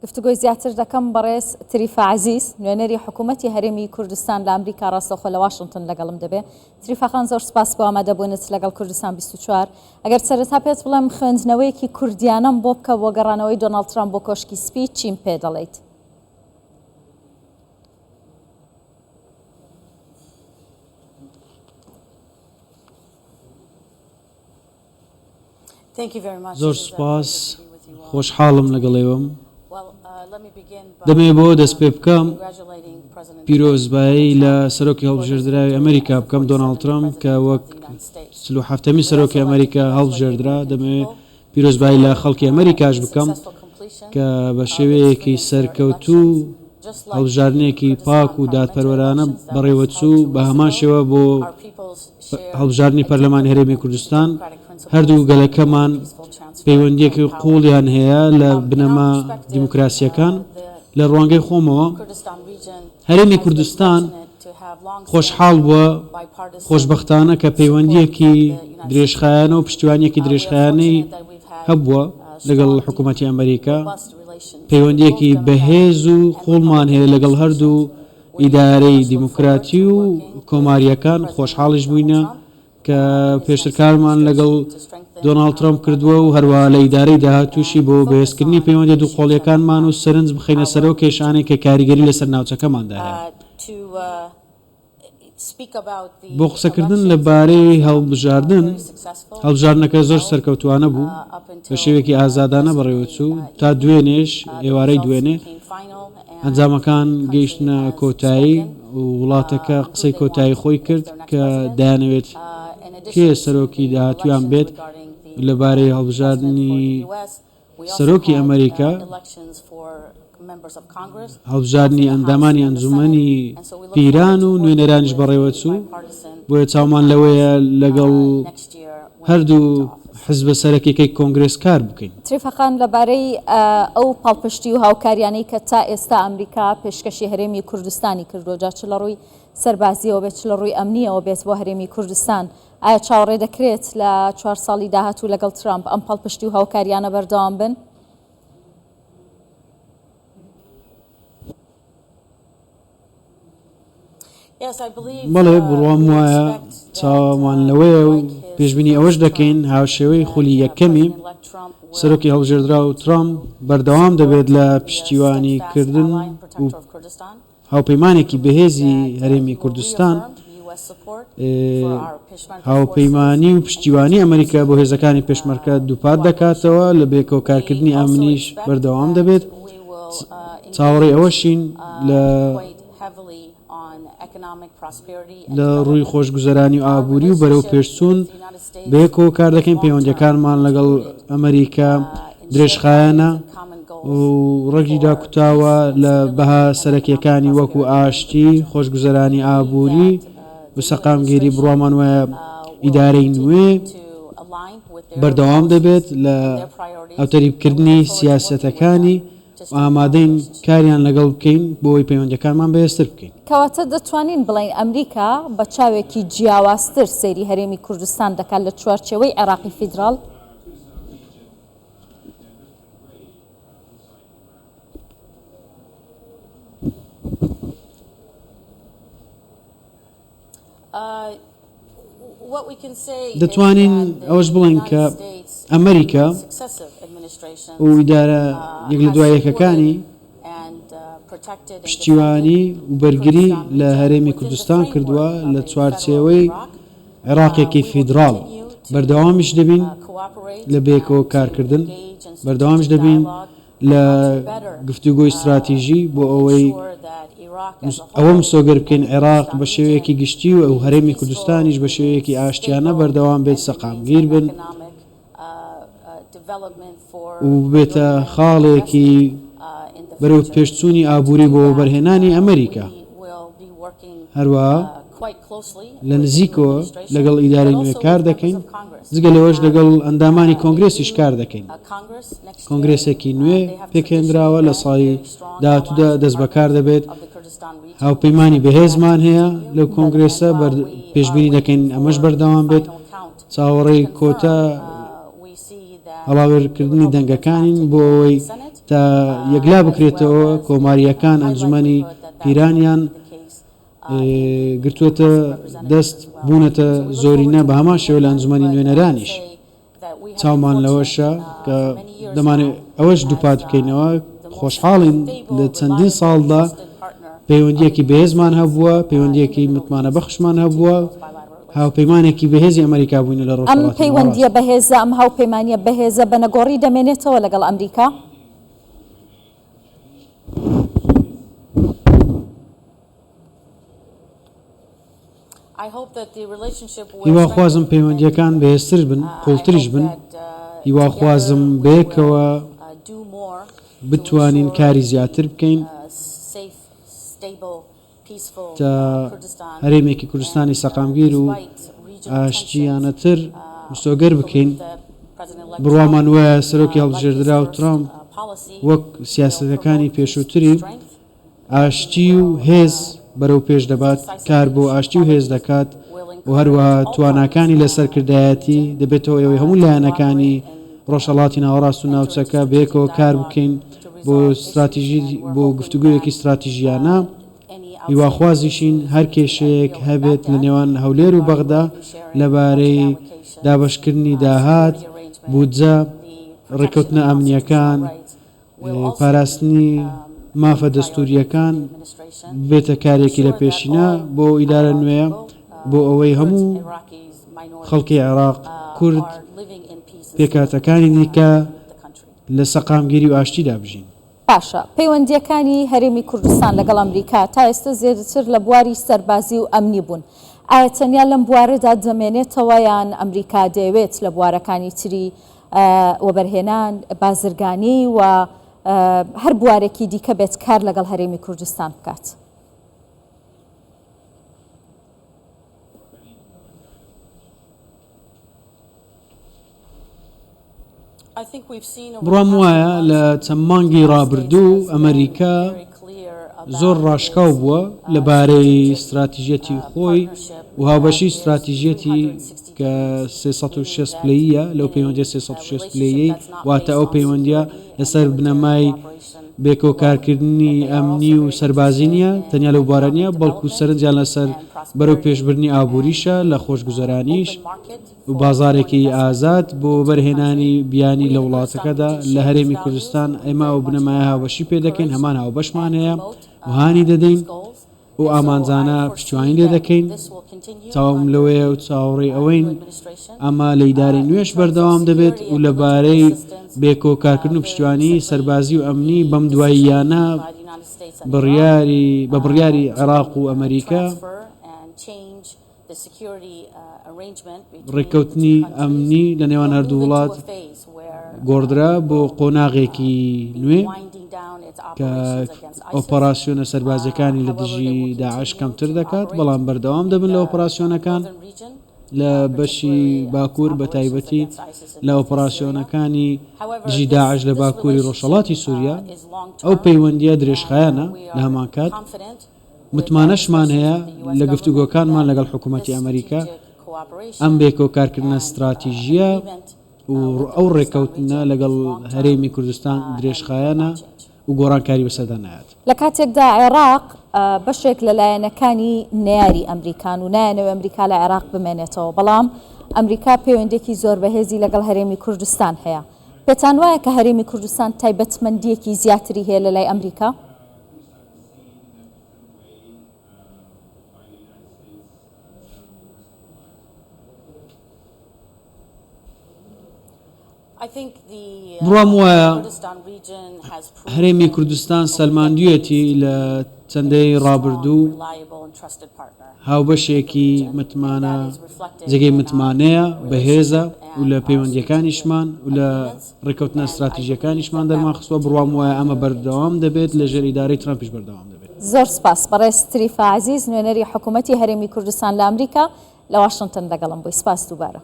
گفتگۆی زیاتر دەکەم بەڕێز تریفە عەزیز نوێنەری حکوومەتی هەرێمی کوردستان لە ئەمریکا ڕاستەوخۆ لە واشنگتن لەگەڵم دەبێت. تریفەخان زۆر سپاس بۆ ئامادەبوونت لەگەڵ کوردستان 24. ئەگەر سەرەتا پێت بڵێم خوێندنەوەیەکی کوردیانەم بۆ بکە بۆ گەڕانەوەی دۆناڵد ترامپ بۆ کۆشکی سپی چیم پێ دەڵێیت؟ زۆر سپاس خۆشحاڵم لەگەڵێوم. دەمێ بۆ دەست پێ بکەم پیرۆزبایی لە سەرۆکی هەڵبژێردراوی ئەمریکا بکەم دۆناڵد ترامپ کە وەک 47هەمی سەرۆکی ئەمریکا هەڵبژێردرا. دەمێ پیرۆزبایی لە خەڵکی ئەمریکاش بکەم کە بە شێوەیەکی سەرکەوتوو هەڵبژاردنێکی پاک و دادپەروەرانە بەڕێوەچوو بە هەمان شێوە بۆ هەڵبژاردنی پەرلەمانی هەرێمی کوردستان هەردوو گەلەکەمان پەیوەندیەکی قوڵیان هەیە لە بنەما دیموکراسیەکان. لە ڕوانگەی خۆمەوە هەرێمی کوردستان خۆشحاڵ بووە خۆشبەختانە کە پەیوەندیەکی درێژخایانە و پشتیوانیەکی درێژخایانەی هەبووە لەگەڵ حکوومەتی ئەمریکا. پەیوەندیەکی بەهێز و قوڵمان هەیە لەگەڵ هەردوو ئیدارەی دیموکراتی و کۆماریەکان. خۆشحاڵش بووینە کە پێشترکارمان لەگەڵ دۆناڵد ترامپ کردووە و هەروە لە ئیدارەی داهاتووشی بۆ بەهێزکردنی پەیوەندی دووقۆڵیەکانمان و سەرنج بخینە سەرەوە کێشانێک کە کاریگەری لەسەر ناوچەکەماندا هەیە. بۆ قسەکردن لەبارەی هەڵبژاردنەکە زۆر سەرکەوتوانە بوو بە شێوێکی ئازادانە بەڕێوەچوو تا دوێنێش ئێوارەی دوێنێ ئەنجامەکان گەیشتنە کۆتایی و وڵاتەکە قسەی کۆتایی خۆی کرد کە دایانەوێت کێ سەرۆکی داهاتویان بێت لەبارەی هەڵبژاردننی سەرۆکی ئەمریکا، هەڵبژاردننی ئەندامانی ئەنجومەنی پیران و نوێنەرانیش بەڕێوەچوو. بۆیە چاومان لەوەیە لەگەڵ هەردوو حزبە سەرەکیەکەی کۆنگرس کار بکەین. تریفەخان لەبارەی ئەو پاڵپشتی و هاوکاریانەی کە تا ئێستا ئەمریکا پێشکەشی هەرێمی کوردستانی کردووە، جا چ لە ڕووی سەربازیەوە بێت چ لە ڕووی ئەمنیەوە بێت بۆ هەرێمی کوردستان، ئایا چاوەڕێ دەکرێت لە 4 ساڵی داهاتوو لەگەڵ ترامپ ئەم پاڵپشتی و هاوکاریانە بەردەوام بن؟ بەڵێ بڕوام وایە چاوەمان لەوەیە و پێشبینی ئەوەش دەکەین هاوشێوەی خولی یەکەمی سەرۆکی هەڵبژێردرا و ترامپ بەردەوام دەبێت لە پشتیوانیکردن و هاوپەیمانێکی بەهێزی هەرێمی کوردستان. هاوپەیمانی و پشتیوانی ئەمریکا بۆ هێزەکانی پێشمەرکە دووپات دەکاتەوە لە بێکۆکارکردنی ئەمنیش بەردەوام دەبێت. چاوەڕێی ئەوەشین لە ڕووی خۆشگوزەرانی و ئابووری و بەرەو پێشچوون بەیەکۆ کار دەکەین. پەیوەندیەکانمان لەگەڵ ئەمریکا درێژخایەنە و ڕێگی داکوتاوە لە بەها سەرەکیەکانی وەکو ئاشتی، خۆشگوزەرانی ئابووری و سەقامگیری. بڕوامان وایە ئیدارەی نوێ بەردەوام دەبێت لە ئەوتەریبکردنی سیاسەتەکانی و ئامادەین کاریان لەگەڵ بکەین بۆی پەیوەندیەکانمان بەهێزتر بکەین. کەواتە دەتوانین بڵین ئەمریکا بە چاوێکی جیاوازتر سەیری هەرێمی کوردستان دەکات لە چوارچێوەی عێراقی فیدراڵ؟ دەتوانین ئەوەش بڵین کە ئەمریکا و ئیدارە یەک لە دوای یەکەکانی پشتیوانی و بەرگری لە هەرێمی کوردستان کردووە لە چوارچێوەی عێراقێکی فیدراڵ. بەردەوامیش دەبین لە بێکەوە کارکردن، بەردەوامیش دەبین لە گفتوگۆی استراتیژی بۆ ئەوە مسۆگەر بکەین عێراق بە شێوەیەکی گشتی و ئەو هەرێمی کوردستانیش بە شێوەیەکی ئاشتیانە بەردەوام بێت سەقامگیر بن و بێتە خاڵێکی بەرەو پێشچوونی ئابووری بۆ بەرهێنانی ئەمریکا. هەروەها لە نزیکەوە لەگەڵ ئیدارەی نوێ کار دەکەین، جگە لەوەش لەگەڵ ئەندامانی کۆنگرێسیش کار دەکەین. کۆنگرێسێکی نوێ پێکهێنراوە لە ساڵی داهاتوودا دەست بەکار دەبێت. هاوپەیمانی بەهێزمان هەیە لەو کۆنگرێسە پێشبینی دەکەین ئەمەش بەردەوام بێت. چاوەڕێی کۆتا هەڵاوێرکردنی دەنگەکانین بۆ ئەوەی تا یەکلا بکرێتەوە کۆماریەکان ئەنجومەنی پیرانیان گرتووەتە دەست بوونەتە زۆرینە بە هەمان شێوە لە ئەنجومەنی نوێنەرانیش چاومان لەوەشە کە دەمانێت ئەوەش دووپات بکەینەوە خۆشحاڵین لە چەندین ساڵدا پەیوەندیەکی بەهێزمان هەبووە پەیوەندیەکی متمانە بەخشمان هەبووە هاوپەیمانێکی بەهێزی ئەمریکا بووین لە ڕۆژ ئەم پەیوەندیە بەهێزە ئەم هاوپەیمانیە بەهێزە بە نەگۆڕی دەمێنێتەوە لەگەڵ ئەمریکا هیواخوازم پەیوەندیەکان بەهێزتر بن قوڵتریش بن هیواخوازم بەیەکەوە بتوانین کاری زیاتر بکەین تا هەرێمێکی کوردستانی سەقامگیر و ئاشتیانەتر مستۆگەر بکەین بڕوامان وایە سەرۆکی هەڵبژێردرا و ترامپ وەک سیاسەتەکانی پێشووتری ئاشتی و هێز بەرەو پێش دەبات کار بۆ ئاشتی و هێز دەکات و هەروەها تواناکانی لەسەرکردایەتی دەبێتەوە ئەوەی هەموو لایەنەکانی ڕۆژهەڵاتی ناوەڕاست و ناوچەکە بەیەکەوە کار بکەین بۆ استراتیژی بۆ گفتوگویەکی استراتیژیانە هیواخوازیشین هەر کێشەیەک هەبێت لە نێوان هەولێر و بەغدا لەبارەی دابەشکردنی داهات بودجە ڕێکەوتنە ئەمنیەکان پاراستنی مافە دەستوریەکان بێتە کارێکی لە پێشینە بۆ ئیدارە نوێیە بۆ ئەوەی هەموو خەڵکی عێراق کورد پێکاتەکانی دیکە لە سەقامگیری و ئاشتیدا بژین باشە پەیوەندیەکانی هەرێمی کوردستان لەگەڵ ئەمریکا تا ئێستا زیاتر لە بواری سەربازی و ئەمنی بوون ئایا تەنیا لەم بوارەدا دەمێنێتەوە یان ئەمریکا دەیەوێت لە بوارەکانی تری وەبەرهێنان بازرگانی و هەر بوارێکی دیکە بێت کار لەگەڵ هەرێمی کوردستان بکات بڕام وایە لە چەند مانگی ڕابردوو ئەمریکا زۆر ڕاشکاو بووە لەبارەی استراتیژیەتی خۆی و هاوبەشی استراتیژیەتی کە 360 پلەیە لەو پەیوەندی 360 پلەیەی واتە ئەو پەیوەندیە لەسەر بنەمای بێکۆ کارکردنی ئەمنی و سەربازی نیە تەنیا لەو بوارە نیە بەڵکو سەرنجیان لەسەر بەرەو پێشبردننی ئابووریشە لە خۆشگوزەرانیش و بازارێکی ئازاد بۆ بەرهێنانی بیانی لە وڵاتەکەدا لە هەرێمی کوردستان ئێمە و بنەمای هاوبەشی پێ دەکەین هەمان هاوبەشمان هەیە وهانی دەدەین و ئامانجانە پشتیوانی لێ دەکەین چاوم لەوەیە و چاوەڕێی ئەوەین ئەمە لە ئیدارەی نوێش بەردەوام دەبێت و لەبارەی بێکۆ کارکردن و پشتیوانی سەربازی و ئەمنی بەم دواییانە بە بڕیاری عێراق و ئەمریکا ڕێککەوتنی ئەمنی لە نێوان هەردوو وڵات گۆڕدرا بۆ قۆناغێکی نوێ کە ئۆپەراسیۆنە سەربازەکانی لە دژی داعش کەمتر دەکات بەڵام بەردەوام دەبن لە ئۆپەراسیۆنەکان لە بەشی باکوور بە تایبەتی لە ئۆپەراسیۆنەکانی دژی داعش لە باکووری ڕۆژهەڵاتی سووریا ئەو پەیوەندیە درێژخایانە لە هەمان کات متمانەشمان هەیە لە گفتوگۆکانمان لەگەڵ حکوومەتی ئەمریکا ئەم بێکۆکارکردنە استراتیژیە و ئەو ڕێکەوتنە لەگەڵ هەرێمی کوردستان درێژخایانە و گۆڕانکاری بەسەردا نایەت لە کاتێکدا عێراق بەشێک لە لایەنەکانی نەیاری ئەمریکان و نایەنەوە ئەمریکا لە عێراق بمێنێتەوە بەڵام ئەمریکا پەیوەندێکی زۆر بەهێزی لەگەڵ هەرێمی کوردستان هەیە پێتان وایە کە هەرێمی کوردستان تایبەتمەندیەکی زیاتری هەیە لە لای ئەمریکا بڕام وایە هەرێمی کوردستان سەلماندوویەتی لە چەندەی ڕابردوو هاوبەشێکی متمانە جێگەی متمانەیە بەهێزە و لە پەیوەندیەکانیشمان و لە ڕێکەوتنە استراتیژیەکانیشمان دەرمان خستووە بڕام وایە ئەمە بەردەوام دەبێت لە ژێر ئیدارەی ترامپیش بەردەوام دەبێت زۆر سپاس بەڕێز تریفە عەزیز نوێنەری حکوومەتی هەرێمی کوردستان لە ئەمریکا لە واشنگتن لەگەڵم بووی سپاس دووبارە